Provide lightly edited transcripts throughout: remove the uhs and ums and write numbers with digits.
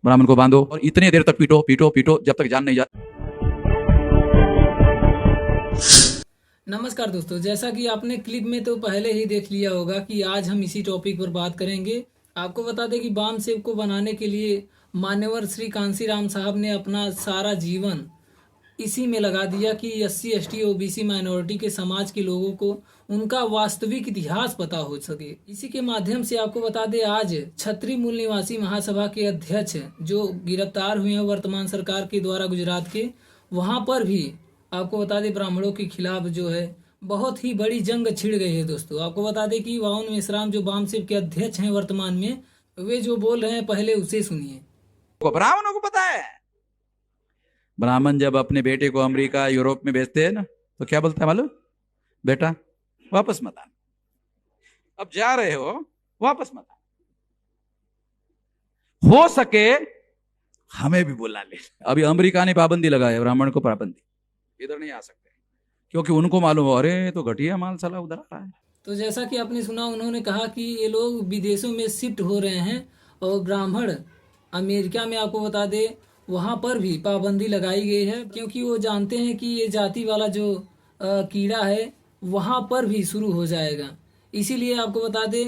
ब्राह्मण को बांधो और इतने देर तक पीटो पीटो पीटो जब तक जान नहीं जाती। नमस्कार दोस्तों, जैसा कि आपने क्लिप में तो पहले ही देख लिया होगा कि आज हम इसी टॉपिक पर बात करेंगे। आपको बता दें कि बाम सेव को बनाने के लिए मान्यवर श्री कांसीराम साहब ने अपना सारा जीवन इसी में लगा दिया कि SC ST OBC माइनॉरिटी के समाज के लोगों को उनका वास्तविक इतिहास पता हो सके। इसी के माध्यम से आपको बता दें, आज छतरी मूल निवासी महासभा के अध्यक्ष जो गिरफ्तार हुए हैं वर्तमान सरकार के द्वारा गुजरात के, वहां पर भी आपको बता दें ब्राह्मणों के खिलाफ जो है बहुत ही बड़ी जंग छिड़ गई है। दोस्तों आपको बता दें कि वावन मिश्राम जो बाम सेव के अध्यक्ष हैं वर्तमान में, वे जो बोल रहे हैं पहले उसे सुनिए। ब्राह्मणों को पता है, ब्राह्मण जब अपने बेटे को अमेरिका यूरोप में भेजते हैं ना तो क्या बोलता है मालूम? बेटा वापस मत आना, अब जा रहे हो वापस मत आना, हो सके हमें भी बुला ले। अभी अमेरिका ने पाबंदी लगाई है ब्राह्मण को, पाबंदी, इधर नहीं आ सकते क्योंकि उनको मालूम हो अरे तो घटिया माल साला उधर आ रहा है। तो जैसा कि आपने सुना, उन्होंने कहा कि ये लोग विदेशों में शिफ्ट हो रहे हैं और ब्राह्मण अमेरिका में, आपको बता दे, वहाँ पर भी पाबंदी लगाई गई है क्योंकि वो जानते हैं कि ये जाति वाला जो कीड़ा है वहाँ पर भी शुरू हो जाएगा। इसीलिए आपको बता दे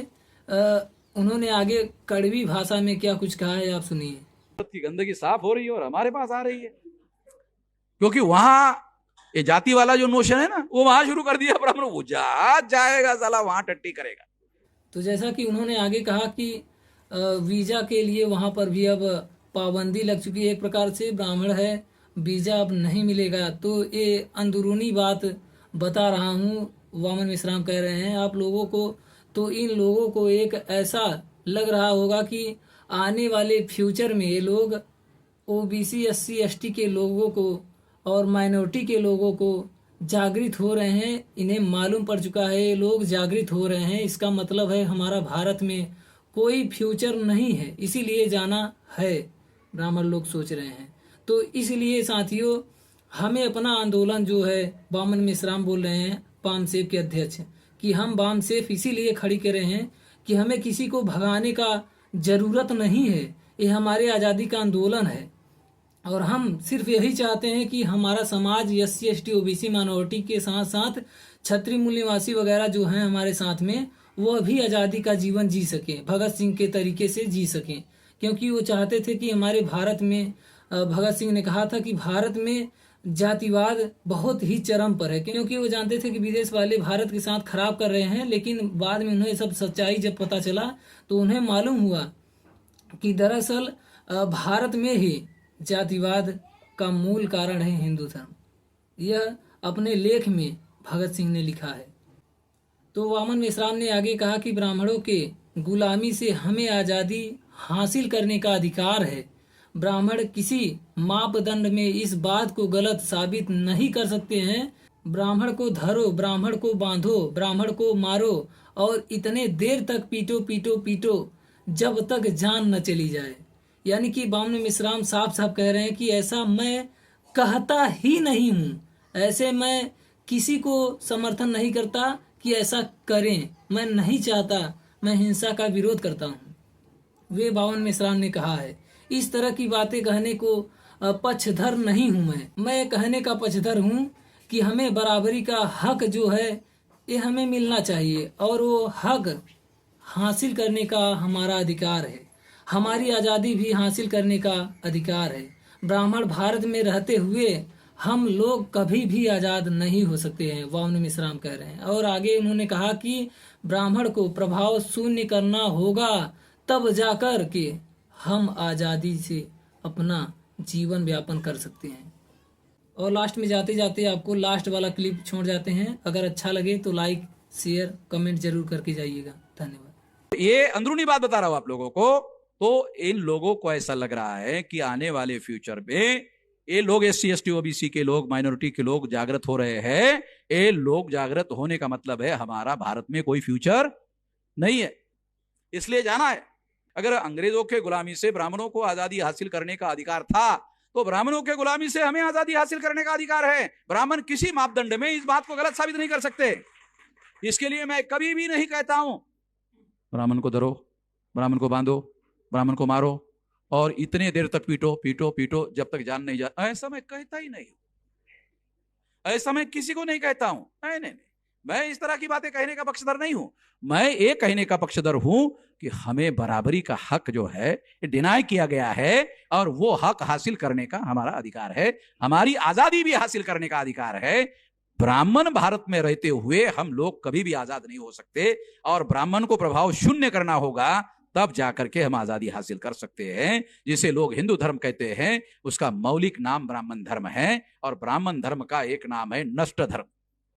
उन्होंने आगे कड़वी भाषा में क्या कुछ कहा है, आप सुनिए। की गंदगी साफ हो रही है और हमारे पास आ रही है क्योंकि वहां ये जाति वाला जो नोशन है ना वो वहां शुरू कर दिया ब्राह्मण, वो जाएगा साला वहां टट्टी करेगा। तो जैसा कि उन्होंने आगे कहा कि वीजा के लिए वहां पर भी अब पाबंदी लग चुकी है। एक प्रकार से ब्राह्मण है, वीजा अब नहीं मिलेगा। तो ये अंदरूनी बात बता रहा हूँ, वामन मिश्राम कह रहे हैं आप लोगों को। तो इन लोगों को एक ऐसा लग रहा होगा कि आने वाले फ्यूचर में ये लोग OBC SC ST के लोगों को और माइनॉरिटी के लोगों को जागृत हो रहे हैं। इन्हें मालूम पड़ चुका है, ये लोग जागृत हो रहे हैं। इसका मतलब है हमारा भारत में कोई फ्यूचर नहीं है, इसीलिए जाना है, ब्राह्मण लोग सोच रहे हैं। तो इसलिए साथियों, हमें अपना आंदोलन जो है, वामन मिश्राम बोल रहे हैं बाम सेव के अध्यक्ष, कि हम बाम सेव इसीलिए खड़ी कर रहे हैं कि हमें किसी को भगाने का जरूरत नहीं है। ये हमारे आज़ादी का आंदोलन है और हम सिर्फ यही चाहते हैं कि हमारा समाज SC ST OBC माइनॉरिटी के साथ साथ छतरी मूल निवासी वगैरह जो हैं हमारे साथ में, वो भी आज़ादी का जीवन जी सकें, भगत सिंह के तरीके से जी सकें। क्योंकि वो चाहते थे कि हमारे भारत में, भगत सिंह ने कहा था कि भारत में जातिवाद बहुत ही चरम पर है, क्योंकि वो जानते थे कि विदेश वाले भारत के साथ खराब कर रहे हैं। लेकिन बाद में उन्हें सब सच्चाई जब पता चला तो उन्हें मालूम हुआ कि दरअसल भारत में ही जातिवाद का मूल कारण है हिंदू धर्म। यह अपने लेख में भगत सिंह ने लिखा है। तो वामन मिश्राम ने आगे कहा कि ब्राह्मणों के गुलामी से हमें आज़ादी हासिल करने का अधिकार है। ब्राह्मण किसी मापदंड में इस बात को गलत साबित नहीं कर सकते हैं। ब्राह्मण को धरो, ब्राह्मण को बांधो, ब्राह्मण को मारो और इतने देर तक पीटो पीटो पीटो जब तक जान न चली जाए। यानी कि वामन मिश्राम साफ साफ कह रहे हैं कि ऐसा मैं कहता ही नहीं हूँ, ऐसे मैं किसी को समर्थन नहीं करता कि ऐसा करें, मैं नहीं चाहता, मैं हिंसा का विरोध करता हूँ, वे वामन मिश्राम ने कहा है। इस तरह की बातें कहने को पक्षधर नहीं हूँ मैं कहने का पक्षधर हूँ कि हमें बराबरी का हक जो है ये हमें मिलना चाहिए और वो हक हासिल करने का हमारा अधिकार है। हमारी आज़ादी भी हासिल करने का अधिकार है। ब्राह्मण भारत में रहते हुए हम लोग कभी भी आज़ाद नहीं हो सकते हैं, वामन मिश्राम कह रहे हैं। और आगे उन्होंने कहा कि ब्राह्मण को प्रभाव शून्य करना होगा, तब जाकर के हम आज़ादी से अपना जीवन यापन कर सकते हैं। और लास्ट में जाते जाते आपको लास्ट वाला क्लिप छोड़ जाते हैं। अगर अच्छा लगे तो लाइक शेयर कमेंट जरूर करके जाइएगा। धन्यवाद। ये अंदरूनी बात बता रहा हूं आप लोगों को। तो इन लोगों को ऐसा लग रहा है कि आने वाले फ्यूचर में ये लोग SC ST OBC के लोग, माइनॉरिटी के लोग जागृत हो रहे हैं। ये लोग जागृत होने का मतलब है हमारा भारत में कोई फ्यूचर नहीं है, इसलिए जाना है। अगर अंग्रेजों के गुलामी से ब्राह्मणों को आजादी हासिल करने का अधिकार था तो ब्राह्मणों के गुलामी से हमें आजादी हासिल करने का अधिकार है। ब्राह्मण किसी मापदंड में इस बात को गलत साबित नहीं कर सकते। इसके लिए मैं कभी भी नहीं कहता हूं ब्राह्मण को धरो, ब्राह्मण को बांधो, ब्राह्मण को मारो, और इतने देर तक पीटो पीटो पीटो जब तक जान नहीं जा। ऐसा मैं कहता ही नहीं हूं, ऐसा मैं किसी को नहीं कहता हूं। नहीं नहीं, मैं इस तरह की बातें कहने का पक्षधर नहीं हूं। मैं ये कहने का पक्षधर हूं कि हमें बराबरी का हक जो है डिनाई किया गया है, और वो हक हासिल करने का हमारा अधिकार है, हमारी आजादी भी हासिल करने का अधिकार है। ब्राह्मण भारत में रहते हुए हम लोग कभी भी आजाद नहीं हो सकते, और ब्राह्मण को प्रभाव शून्य करना होगा, तब जाकर के हम आजादी हासिल कर सकते हैं। जिसे लोग हिंदू धर्म कहते हैं, उसका मौलिक नाम ब्राह्मण धर्म है, और ब्राह्मण धर्म का एक नाम है नष्ट धर्म।